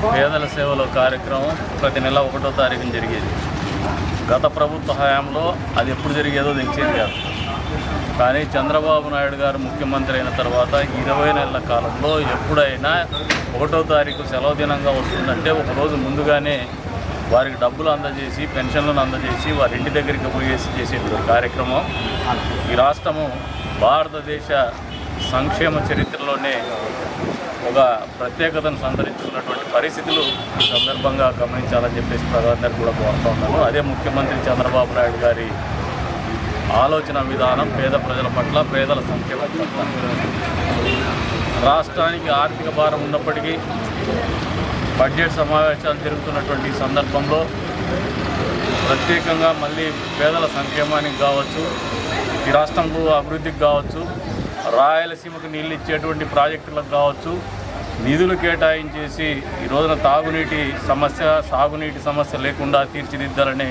పేదల సేవలో కార్యక్రమం ప్రతి నెల 1వ తారీఖున జరిగేది. గత ప్రభుత్వ హయాంలో అది ఎప్పుడు జరిగేదో తెలిసేది కాదు. కానీ చంద్రబాబు నాయుడు గారు ముఖ్యమంత్రి అయిన తర్వాత 20 నెలల కాలంలో ఎప్పుడైనా 1వ తారీఖు సెలవు దినంగా వస్తుందంటే ఒకరోజు ముందుగానే వారికి డబ్బులు అందజేసి పెన్షన్లను అందజేసి వారి ఇంటి దగ్గరికి పోయేసి చేసేటువంటి కార్యక్రమం ఈ రాష్ట్రము భారతదేశ సంక్షేమ చరిత్రలోనే ఒక ప్రత్యేకతను సంతరించుకున్నటువంటి పరిస్థితులు ఈ సందర్భంగా గమనించాలని చెప్పేసి ప్రజలందరూ కూడా కోరుతూ ఉన్నాను. అదే ముఖ్యమంత్రి చంద్రబాబు నాయుడు గారి ఆలోచన విధానం పేద ప్రజల పట్ల, పేదల సంక్షేమం పట్ల. రాష్ట్రానికి ఆర్థిక భారం ఉన్నప్పటికీ బడ్జెట్ సమావేశాలు జరుగుతున్నటువంటి సందర్భంలో ప్రత్యేకంగా మళ్ళీ పేదల సంక్షేమానికి కావచ్చు, ఈ రాష్ట్రంలో అభివృద్ధికి కావచ్చు, రాయలసీమకు నీళ్ళు ఇచ్చేటువంటి ప్రాజెక్టులకు కావచ్చు నిధులు కేటాయించేసి ఈ రోజున తాగునీటి సమస్య, సాగునీటి సమస్య లేకుండా తీర్చిదిద్దాలనే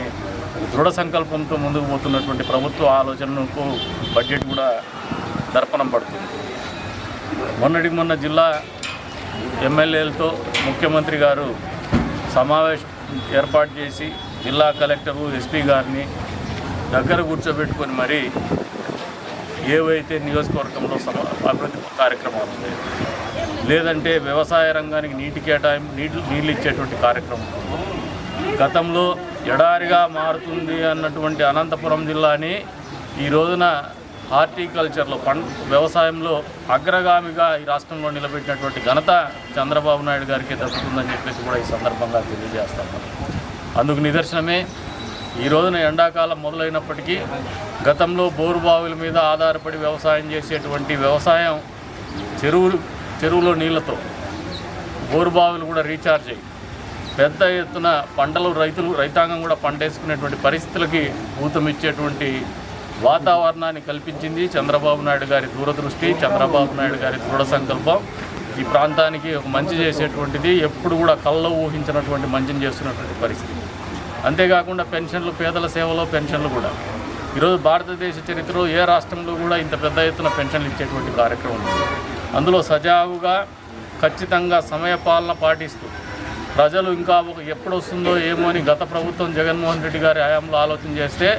దృఢ సంకల్పంతో ముందుకు పోతున్నటువంటి ప్రభుత్వ ఆలోచనకు బడ్జెట్ కూడా దర్పణం పడుతుంది. మొన్న జిల్లా ఎమ్మెల్యేలతో ముఖ్యమంత్రి గారు సమావేశం ఏర్పాటు చేసి జిల్లా కలెక్టరు, ఎస్పీ గారిని దగ్గర కూర్చోబెట్టుకొని మరీ ఏవైతే నియోజకవర్గంలో అభివృద్ధి కార్యక్రమాలు ఉన్నాయి, లేదంటే వ్యవసాయ రంగానికి నీళ్ళు ఇచ్చేటువంటి కార్యక్రమం, గతంలో ఎడారిగా మారుతుంది అన్నటువంటి అనంతపురం జిల్లాని ఈ రోజున హార్టికల్చర్లో వ్యవసాయంలో అగ్రగామిగా ఈ రాష్ట్రంలో నిలబెట్టినటువంటి ఘనత చంద్రబాబు నాయుడు గారికి దక్కుతుందని చెప్పేసి కూడా ఈ సందర్భంగా తెలియజేస్తాను. అందుకు నిదర్శనమే ఈ రోజున ఎండాకాలం మొదలైనప్పటికీ గతంలో బోరుబావుల మీద ఆధారపడి వ్యవసాయం చేసేటువంటి వ్యవసాయం చెరువులో నీళ్లతో బోరుబావులు కూడా రీఛార్జ్ అయ్యి పెద్ద ఎత్తున రైతాంగం కూడా పంటేసుకునేటువంటి పరిస్థితులకి ఊతమిచ్చేటువంటి వాతావరణాన్ని కల్పించింది చంద్రబాబు నాయుడు గారి దూరదృష్టి, చంద్రబాబు నాయుడు గారి దృఢ సంకల్పం. ఈ ప్రాంతానికి ఒక మంచి చేసేటువంటిది, ఎప్పుడు కూడా కళ్ళలో ఊహించినటువంటి మంచిని చేస్తున్నటువంటి పరిస్థితి. అంతేకాకుండా పెన్షన్లు, పేదల సేవలో పెన్షన్లు కూడా ఈరోజు భారతదేశ చరిత్రలో ఏ రాష్ట్రంలో కూడా ఇంత పెద్ద ఎత్తున పెన్షన్లు ఇచ్చేటువంటి కార్యక్రమం ఉంది. అందులో సజావుగా ఖచ్చితంగా సమయపాలన పాటిస్తూ ప్రజలు ఇంకా ఎప్పుడు వస్తుందో ఏమో అని గత ప్రభుత్వం జగన్మోహన్ రెడ్డి గారి హయాంలో ఆలోచన చేస్తే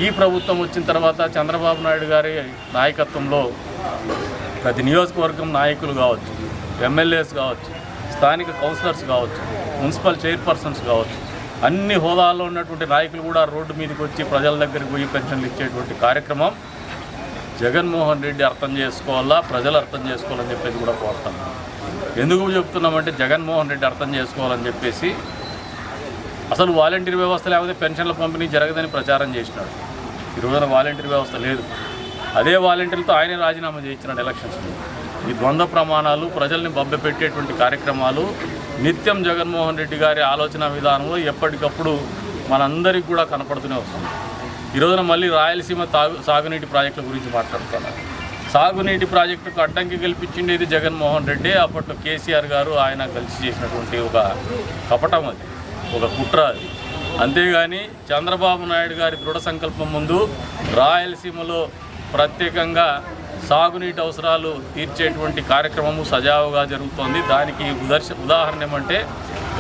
ఈ ప్రభుత్వం వచ్చిన తర్వాత చంద్రబాబు నాయుడు గారి నాయకత్వంలో ప్రతి నియోజకవర్గం నాయకులు కావచ్చు, ఎమ్మెల్యేస్ కావచ్చు, స్థానిక కౌన్సిలర్స్ కావచ్చు, మున్సిపల్ చైర్పర్సన్స్ కావచ్చు, అన్ని హోదాల్లో ఉన్నటువంటి నాయకులు కూడా రోడ్డు మీదకి వచ్చి ప్రజల దగ్గరికి పోయి పెన్షన్లు ఇచ్చేటువంటి కార్యక్రమం జగన్మోహన్ రెడ్డి అర్థం చేసుకోవాలా, ప్రజలు అర్థం చేసుకోవాలని చెప్పేసి కూడా కోరుతాను. ఎందుకు చెప్తున్నామంటే జగన్మోహన్ రెడ్డి అర్థం చేసుకోవాలని చెప్పేసి అసలు వాలంటీర్ వ్యవస్థ లేకపోతే పెన్షన్ల పంపిణీ జరగదని ప్రచారం చేసినాడు. ఈ రోజున వాలంటీర్ వ్యవస్థ లేదు. అదే వాలంటీర్లతో ఆయనే రాజీనామా చేయించినాడు ఎలక్షన్స్. ఈ ద్వంద్వ ప్రమాణాలు, ప్రజల్ని బొబ్బెపెట్టేటువంటి కార్యక్రమాలు నిత్యం జగన్మోహన్ రెడ్డి గారి ఆలోచన విధానంలో ఎప్పటికప్పుడు మనందరికీ కూడా కనపడుతూనే వస్తుంది. ఈ రోజున మళ్ళీ రాయలసీమ సాగునీటి ప్రాజెక్టుల గురించి మాట్లాడుతున్నారు. సాగునీటి ప్రాజెక్టుకు అడ్డంకి కల్పించిండేది జగన్మోహన్ రెడ్డి. అప్పట్లో కేసీఆర్ గారు ఆయన కలిసి చేసినటువంటి ఒక కపటం, అది ఒక కుట్ర అది. అంతేగాని చంద్రబాబు నాయుడు గారి దృఢ సంకల్పం ముందు రాయలసీమలో ప్రత్యేకంగా సాగునీటి అవసరాలు తీర్చేటువంటి కార్యక్రమము సజావుగా జరుగుతోంది. దానికి ఉదాహరణ ఏమంటే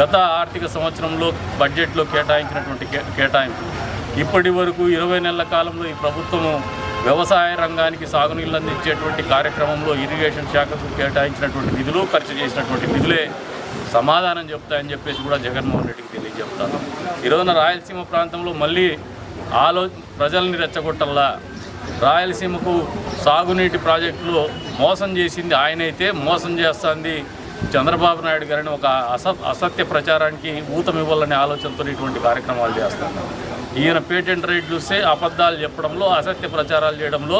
గత ఆర్థిక సంవత్సరంలో బడ్జెట్లో కేటాయించినటువంటి కేటాయింపు ఇప్పటి వరకు 20 నెలల కాలంలో ఈ ప్రభుత్వము వ్యవసాయ రంగానికి సాగునీళ్ళు అందించేటువంటి కార్యక్రమంలో ఇరిగేషన్ శాఖకు కేటాయించినటువంటి నిధులు, ఖర్చు చేసినటువంటి నిధులే సమాధానం చెప్తాయని చెప్పేసి కూడా జగన్మోహన్ రెడ్డికి తెలియజెప్తాను. ఈ రోజున రాయలసీమ ప్రాంతంలో మళ్ళీ ప్రజల్ని రెచ్చగొట్టల్లా, రాయలసీమకు సాగునీటి ప్రాజెక్టులో మోసం చేసింది ఆయనైతే మోసం చేస్తుంది చంద్రబాబు నాయుడు గారిని ఒక అసత్య ప్రచారానికి ఊతమివ్వాలనే ఆలోచనతో ఇటువంటి కార్యక్రమాలు చేస్తున్నారు. ఈయన పేటెంట్ రైట్ చూస్తే అబద్ధాలు చెప్పడంలో, అసత్య ప్రచారాలు చేయడంలో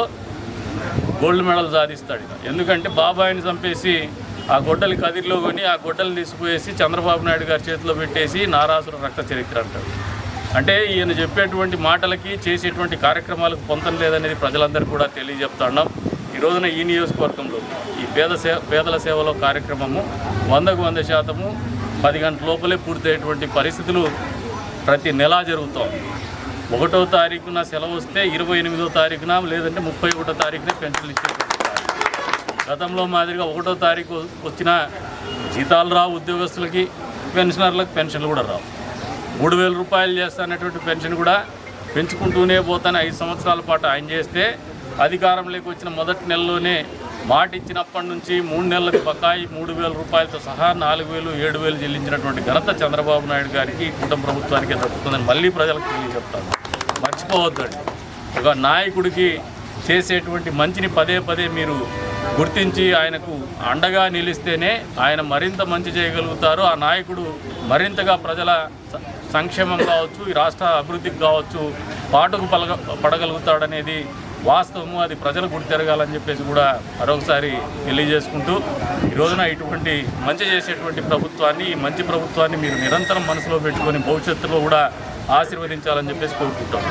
గోల్డ్ మెడల్ సాధిస్తాడు. ఎందుకంటే బాబాయిని చంపేసి ఆ గొడ్డలి కదిరిలో కొని ఆ గొడ్డలు తీసుకుపోయేసి చంద్రబాబు నాయుడు గారి చేతిలో పెట్టేసి నారాసుర రక్త చరిత్ర అంటాడు. అంటే ఈయన చెప్పేటువంటి మాటలకి చేసేటువంటి కార్యక్రమాలకు పొంతం లేదనేది ప్రజలందరూ కూడా తెలియజెప్తున్నాం. ఈ రోజున ఈ నియోజకవర్గంలో ఈ పేదల సేవలో కార్యక్రమము 100కు 100% 10 గంటల లోపలే పూర్తయ్యేటువంటి పరిస్థితులు ప్రతి నెలా జరుగుతోంది. 1వ తారీఖున సెలవు వస్తే 28వ తారీఖున లేదంటే 31వ తారీఖున పెన్షన్లు ఇచ్చేటువంటి గతంలో మాదిరిగా 1వ తారీఖు వచ్చిన జీతాలు రావు ఉద్యోగస్తులకి, పెన్షనర్లకు పెన్షన్లు కూడా రావు. 3,000 రూపాయలు చేస్తానటువంటి పెన్షన్ కూడా పెంచుకుంటూనే పోతానే 5 సంవత్సరాల పాటు ఆయన చేస్తే అధికారంలోకి వచ్చిన మొదటి నెలలోనే మాట ఇచ్చినప్పటి నుంచి 3 నెలలకు బకాయి 3,000 రూపాయలతో సహా 4,000, 7,000 చెల్లించినటువంటి ఘనత చంద్రబాబు నాయుడు గారికి కుటుంబ ప్రభుత్వానికి దక్కుతుందని మళ్ళీ ప్రజలకు తెలియజెప్తాను. మర్చిపోవద్దండి. ఒక నాయకుడికి చేసేటువంటి మంచిని పదే పదే మీరు గుర్తించి ఆయనకు అండగా నిలిస్తేనే ఆయన మరింత మంచి చేయగలుగుతారు. ఆ నాయకుడు మరింతగా ప్రజల సంక్షేమం కావచ్చు, ఈ రాష్ట్ర అభివృద్ధికి కావచ్చు పాటుకు పడగలుగుతాడనేది వాస్తవము. అది ప్రజలు గుర్తెరగాలని చెప్పేసి కూడా మరొకసారి తెలియజేసుకుంటూ ఈ రోజున ఇటువంటి మంచి చేసేటువంటి ప్రభుత్వాన్ని, ఈ మంచి ప్రభుత్వాన్ని మీరు నిరంతరం మనసులో పెట్టుకొని భవిష్యత్తులో కూడా ఆశీర్వదించాలని చెప్పేసి కోరుకుంటాం.